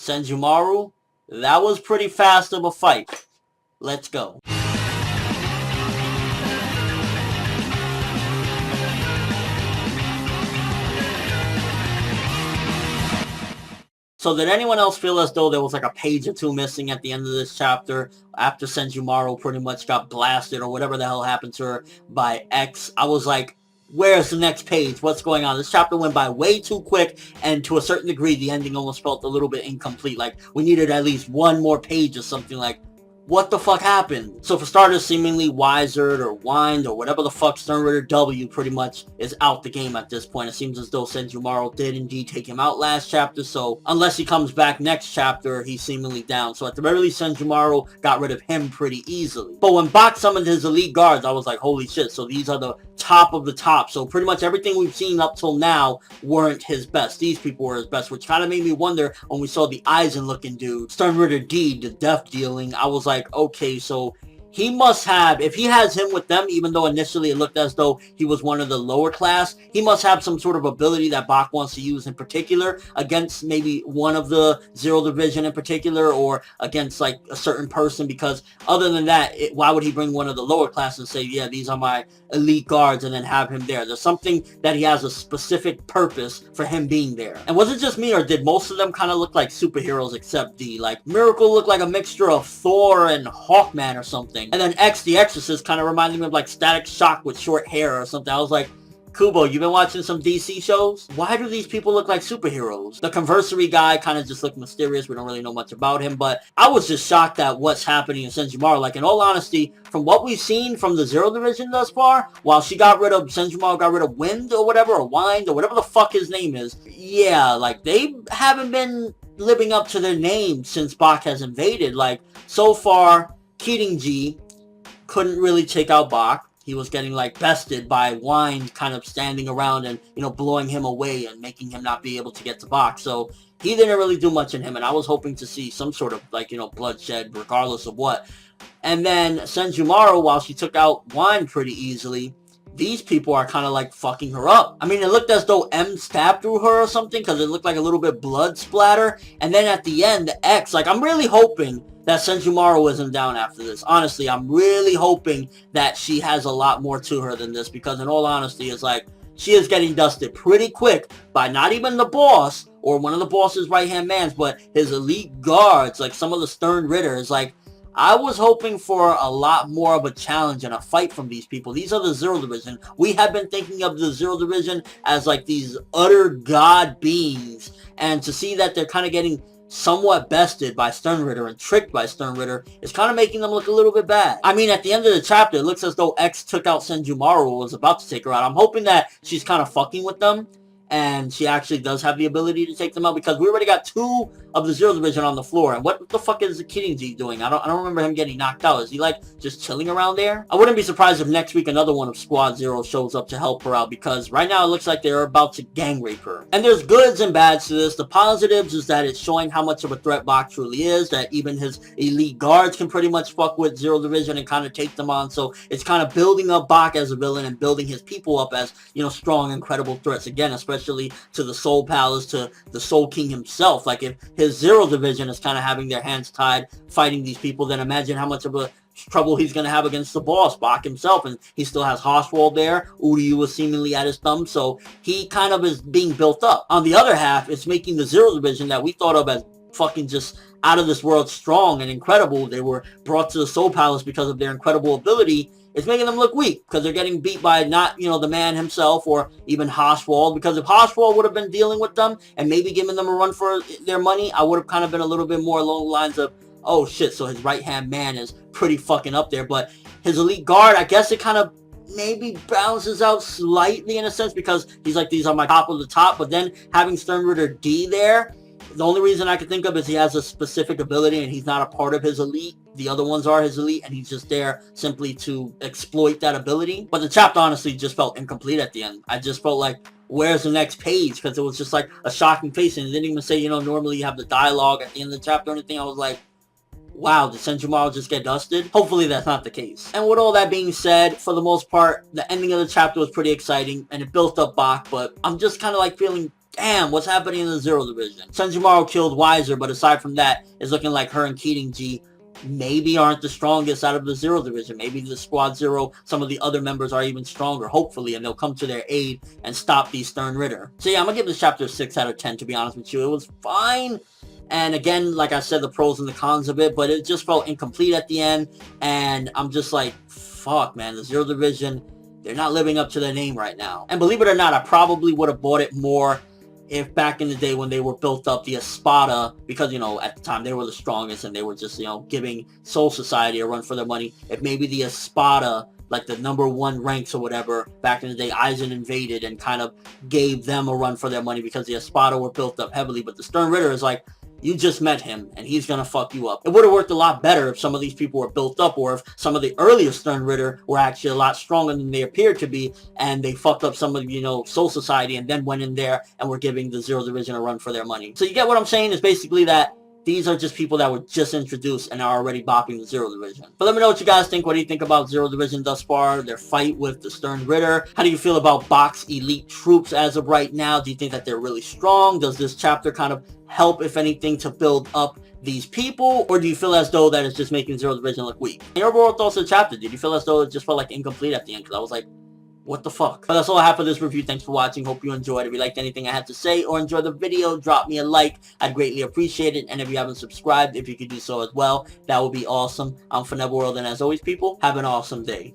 Senjumaru, that was pretty fast of a fight. Let's go. So did anyone else feel as though there was like a page or two missing at the end of this chapter after Senjumaru pretty much got blasted or whatever the hell happened to her by X? I was like, where's the next page? What's going on? This chapter went by way too quick, and to a certain degree, the ending almost felt a little bit incomplete. Like, we needed at least one more page or something. Like, what the fuck happened? So for starters, seemingly Wisered or Wind or whatever the fuck Stern Ritter W pretty much is out the game at this point. It seems as though Senjumaru did indeed take him out last chapter, so unless he comes back next chapter, he's seemingly down. So at the very least, Senjumaru got rid of him pretty easily. But when Bach summoned his elite guards, I was like, holy shit, so these are the top of the top. So pretty much everything we've seen up till now weren't his best. These people were his best, which kind of made me wonder when we saw the Eisen looking dude, Stern Ritter D, the death dealing. I was like, okay, so he must have, if he has him with them, even though initially it looked as though he was one of the lower class, he must have some sort of ability that Bach wants to use in particular against maybe one of the Zero Division in particular, or against like a certain person, because other than that, why would he bring one of the lower class and say, yeah, these are my elite guards, and then have him there? There's something that he has a specific purpose for him being there. And was it just me, or did most of them kind of look like superheroes except D? Like, Miracle looked like a mixture of Thor and Hawkman or something. And then X, the Exorcist, kind of reminded me of like Static Shock with short hair or something. I was like, Kubo, you been watching some DC shows? Why do these people look like superheroes? The Conversary guy kind of just looked mysterious. We don't really know much about him, but I was just shocked at what's happening in Senjumaru. Like, in all honesty, from what we've seen from the Zero Division thus far, while Senjumaru got rid of Wind or whatever, or Wind, or whatever the fuck his name is, yeah, like, they haven't been living up to their name since Bach has invaded. Like, so far, Keating G couldn't really take out Bach. He was getting like bested by Wind kind of standing around and, you know, blowing him away and making him not be able to get to Bach. So he didn't really do much in him, and I was hoping to see some sort of like, you know, bloodshed regardless of what. And then Senjumaru, while she took out Wind pretty easily, these people are kind of like fucking her up. I mean, it looked as though M stabbed through her or something, because it looked like a little bit blood splatter. And then at the end, the X, like, I'm really hoping that Senjumaru isn't down after this. Honestly, I'm really hoping that she has a lot more to her than this, because in all honesty, it's like, she is getting dusted pretty quick by not even the boss or one of the boss's right-hand mans, but his elite guards, like some of the Stern Ritters. Like, I was hoping for a lot more of a challenge and a fight from these people. These are the Zero Division. We have been thinking of the Zero Division as like these utter god beings, and to see that they're kind of getting somewhat bested by Stern Ritter and tricked by Stern Ritter is kind of making them look a little bit bad. I mean, at the end of the chapter, it looks as though X took out Senjumaru and was about to take her out. I'm hoping that she's kind of fucking with them and she actually does have the ability to take them out, because we already got two of the Zero Division on the floor. And what the fuck is the Keating G doing? I don't remember him getting knocked out. Is he like just chilling around there? I wouldn't be surprised if next week another one of Squad Zero shows up to help her out, because right now it looks like they're about to gang rape her. And there's goods and bads to this. The positives is that it's showing how much of a threat Bach truly is, that even his elite guards can pretty much fuck with Zero Division and kind of take them on. So it's kind of building up Bach as a villain and building his people up as, you know, strong, incredible threats. Again, especially to the Soul Palace, to the Soul King himself. Like, if his Zero Division is kind of having their hands tied fighting these people, then imagine how much of a trouble he's going to have against the boss, Bach himself. And he still has Hoshwald there. Uryu was seemingly at his thumb, so he kind of is being built up. On the other half, it's making the Zero Division that we thought of as fucking just out of this world strong and incredible. They were brought to the Soul Palace because of their incredible ability. It's making them look weak, because they're getting beat by not, you know, the man himself or even Hoshwald. Because if Hoshwald would have been dealing with them and maybe giving them a run for their money, I would have kind of been a little bit more along the lines of, oh shit, so his right-hand man is pretty fucking up there. But his elite guard, I guess it kind of maybe balances out slightly in a sense, because he's like, these are my top of the top. But then having Stern Ritter D there, the only reason I can think of is he has a specific ability and he's not a part of his elite. The other ones are his elite, and he's just there simply to exploit that ability. But the chapter honestly just felt incomplete at the end. I just felt like, where's the next page? Because it was just like a shocking face, and it didn't even say, you know, normally you have the dialogue at the end of the chapter or anything. I was like, wow, did Senjumaru just get dusted? Hopefully that's not the case. And with all that being said, for the most part, the ending of the chapter was pretty exciting, and it built up Bach, but I'm just kind of like feeling damn, what's happening in the Zero Division? Senjumaru killed Wiser, but aside from that, it's looking like her and Keating G maybe aren't the strongest out of the Zero Division. Maybe the Squad Zero, some of the other members are even stronger, hopefully, and they'll come to their aid and stop these Stern Ritter. So yeah, I'm gonna give this chapter a 6 out of 10, to be honest with you. It was fine. And again, like I said, the pros and the cons of it, but it just felt incomplete at the end. And I'm just like, fuck, man, the Zero Division, they're not living up to their name right now. And believe it or not, I probably would have bought it more if back in the day when they were built up, the Espada, because, you know, at the time they were the strongest and they were just, you know, giving Soul Society a run for their money. If maybe the Espada, like the #1 ranks or whatever, back in the day, Aizen invaded and kind of gave them a run for their money because the Espada were built up heavily. But the Stern Ritter is like, you just met him, and he's gonna fuck you up. It would have worked a lot better if some of these people were built up, or if some of the earlier Stern Ritter were actually a lot stronger than they appeared to be, and they fucked up some of, you know, Soul Society, and then went in there and were giving the Zero Division a run for their money. So you get what I'm saying? Is basically that these are just people that were just introduced and are already bopping the Zero Division. But let me know what you guys think. What do you think about Zero Division thus far? Their fight with the Stern Ritter? How do you feel about Box Elite troops as of right now? Do you think that they're really strong? Does this chapter kind of help, if anything, to build up these people? Or do you feel as though that it's just making Zero Division look weak? And your overall thoughts of the chapter, did you feel as though it just felt like incomplete at the end? Because I was like, what the fuck? But that's all I have for this review. Thanks for watching. Hope you enjoyed. If you liked anything I had to say or enjoyed the video, drop me a like. I'd greatly appreciate it. And if you haven't subscribed, if you could do so as well, that would be awesome. I'm ForneverWorld, and as always, people, have an awesome day.